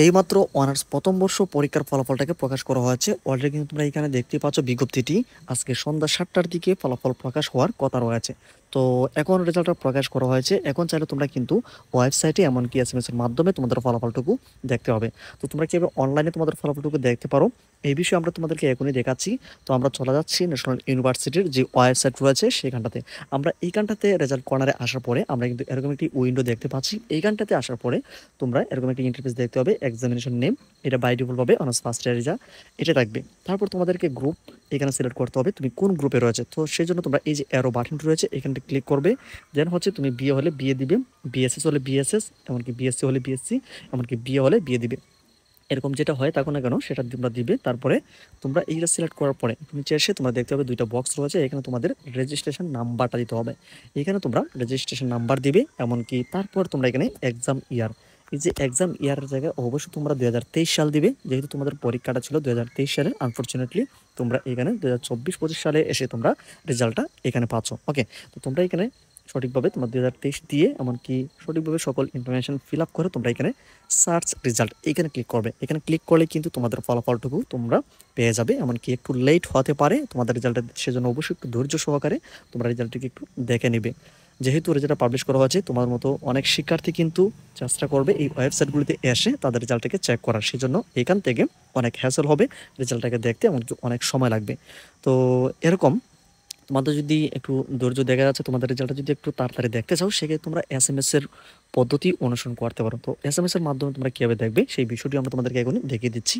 এইমাত্র অনার্স প্রথম বর্ষ পরীক্ষার ফলাফলটাকে প্রকাশ করা হয়েছে। অলরেডি কিন্তু তোমরা এখানে দেখতে পাচ্ছ বিজ্ঞপ্তিটি আজকে সন্ধ্যা ৭টার দিকে ফলাফল প্রকাশ হওয়ার কথা রয়েছে। তো এখন রেজাল্টটা প্রকাশ করা হয়েছে। এখন চাইলে তোমরা কিন্তু ওয়েবসাইটে এমনকি এসএমএস এর মাধ্যমে তোমাদের ফলাফলটুকু দেখতে হবে। তো তোমরা কিভাবে অনলাইনে তোমাদের ফলাফলটুকু দেখতে পারো এই বিষয়ে আমরা তোমাদেরকে এখনই দেখাচ্ছি। তো আমরা চলে যাচ্ছি ন্যাশনাল ইউনিভার্সিটির যে ওয়েবসাইট রয়েছে সেখানটাতে। আমরা এইখানটাতে রেজাল্ট কর্নারে আসার পরে আমরা কিন্তু এরকম একটি উইন্ডো দেখতে পাচ্ছি। এইখানটাতে আসার পরে তোমরা এরকম একটা ইন্টারফেস দেখতে হবে। এক্সামিনেশন নেম এটা বাই ডিফল্ট পাবে অনার্স ফার্স্ট ইয়ার যা এটা থাকবে। তারপর তোমাদেরকে গ্রুপ এখানে সিলেক্ট করতে হবে তুমি কোন গ্রুপে রয়েছে। তো সেই জন্য তোমরা এই যে অ্যারো বাটনটি রয়েছে এখানটা ক্লিক করবে। দেন হচ্ছে তুমি বিএ হলে বিএ দিবে, বিএসএস হলে বিএসএস, এমনকি বিএসসি হলে বিএসসি, এমনকি বিএ হলে বিএ দিবে। এরকম যেটা হয় থাকো না কেন সেটা তোমরা দিবে। তারপরে তোমরা এইটা সিলেক্ট করার পরে নিচে এসে তোমরা দেখতে হবে দুইটা বক্স রয়েছে। এখানে তোমাদের রেজিস্ট্রেশন নাম্বারটা দিতে হবে। এখানে তোমরা রেজিস্ট্রেশন নাম্বার দিবে। এমনকি তারপর তোমরা এখানে এক্সাম ইয়ার, এই যে এক্সাম ইয়ারের জায়গায় অবশ্যই তোমরা 2023 সাল দিবে, যেহেতু তোমাদের পরীক্ষাটা ছিল 2023 সালে। আনফরচুনেটলি তোমরা এখানে 2024-25 সালে এসে তোমরা রেজাল্টটা এখানে পাচ্ছ। ওকে, তো তোমরা এখানে সঠিকভাবে তোমার 2023 দিয়ে এমনকি সঠিকভাবে সকল ইনফরমেশন ফিল আপ করে তোমরা এখানে সার্চ রেজাল্ট এখানে ক্লিক করবে। এখানে ক্লিক করলে কিন্তু তোমাদের ফলাফলটুকু তোমরা পেয়ে যাবে। এমনকি একটু লেট হতে পারে তোমাদের রেজাল্টের, সেজন্য অবশ্যই একটু ধৈর্য সহকারে তোমরা রেজাল্টটিকে একটু দেখে নেবে। যেহেতু রেজাল্টটা পাবলিশ করা হয়েছে, তোমার মতো অনেক শিক্ষার্থী কিন্তু চেষ্টা করবে এই ওয়েবসাইটগুলিতে এসে তাদের রেজাল্টটাকে চেক করার। সেজন্য এখান থেকে অনেক হ্যাসেল হবে রেজাল্টটাকে দেখতে, এমনকি অনেক সময় লাগবে। তো এরকম তোমাদের যদি একটু ধৈর্য দেখা যাচ্ছে, তোমাদের রেজাল্টটা যদি একটু তাড়াতাড়ি দেখতে চাও সেক্ষেত্রে তোমরা এসএমএস এর পদ্ধতি অনুসরণ করতে পারো। তো এসএমএস এর মাধ্যমে তোমরা কিভাবে দেখবে সেই বিষয়টি আমরা তোমাদেরকে এখন দেখিয়ে দিচ্ছি।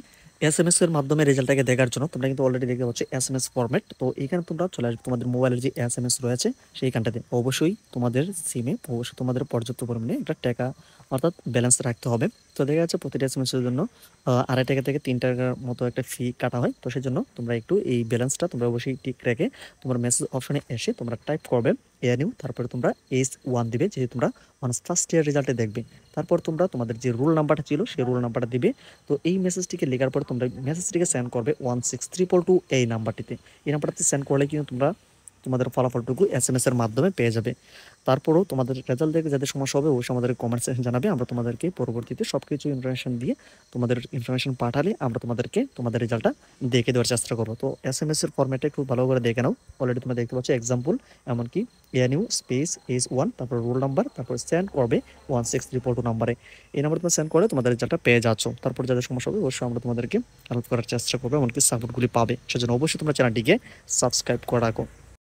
এসএমএস এর মাধ্যমে রেজাল্টটাকে দেখার জন্য তোমরা কিন্তু অলরেডি দেখতে পাচ্ছ এসএমএস ফরম্যাট। তো এখানে তোমরা চলে আসবে, তোমাদের মোবাইলের যে এসএমএস রয়েছে সেইখানটাতে অবশ্যই তোমাদের সিমে অবশ্যই তোমাদের পর্যাপ্ত পরিমাণে একটা টাকা অর্থাৎ ব্যালেন্স রাখতে হবে। তো দেখা যাচ্ছে প্রতিটা এসএমএস এর জন্য 2.5 টাকা থেকে 3 টাকার মতো একটা ফি কাটা হয়। তো সেই জন্য তোমরা একটু এই ব্যালেন্সটা তোমরা অবশ্যই ঠিক রেখে তোমার মেসেজ অপশনে এসে তোমরা টাইপ করবে এআরইউ, তারপরে তোমরা S1 দিবে, যেহেতু তোমরা অনার্স ফার্স্ট ইয়ার রেজাল্টে দেখবে। তারপর তোমরা তোমাদের যে রোল নাম্বারটা ছিল সেই রোল নাম্বারটা দিবে। তো এই মেসেজটিকে লেখার পর তোমরা মেসেজটিকে সেন্ড করবে 16322 এই নাম্বারটিতে। এই নাম্বারটিতে সেন্ড করলে কিন্তু তোমরা তোমাদের ফলাফলটুকু এসএমএস এর মাধ্যমে পেয়ে যাবে। তারপরও তোমাদের রেজাল্ট দেখে যাদের সমস্যা হবে অবশ্যই আমাদের কমেন্ট সেকশন জানাবে। আমরা তোমাদেরকে পরবর্তীতে সবকিছু ইনফরমেশন দিয়ে তোমাদের ইনফরমেশন পাঠালে আমরা তোমাদেরকে তোমাদের রেজাল্টটা দেখে দেওয়ার চেষ্টা করবো। তো এসএমএস এর ফরম্যাটটা একটু ভালো করে দেখে নাও। অলরেডি তোমরা দেখতে পাচ্ছ এক্সাম্পল, এমনকি এএনইউ স্পেস S1, তারপর রোল নাম্বার, তারপর সেন্ড করবে 16342 নাম্বারে। এই নাম্বার তোমরা সেন্ড করে তোমাদের রেজাল্টটা পেয়ে যাচ্ছ। তারপর যাদের সমস্যা হবে অবশ্যই আমরা তোমাদেরকে হেল্প করার চেষ্টা করবো, এমনকি সাপোর্টগুলি পাবে। সেজন্য অবশ্যই তোমরা চ্যানেলটিকে সাবস্ক্রাইব করে রাখো।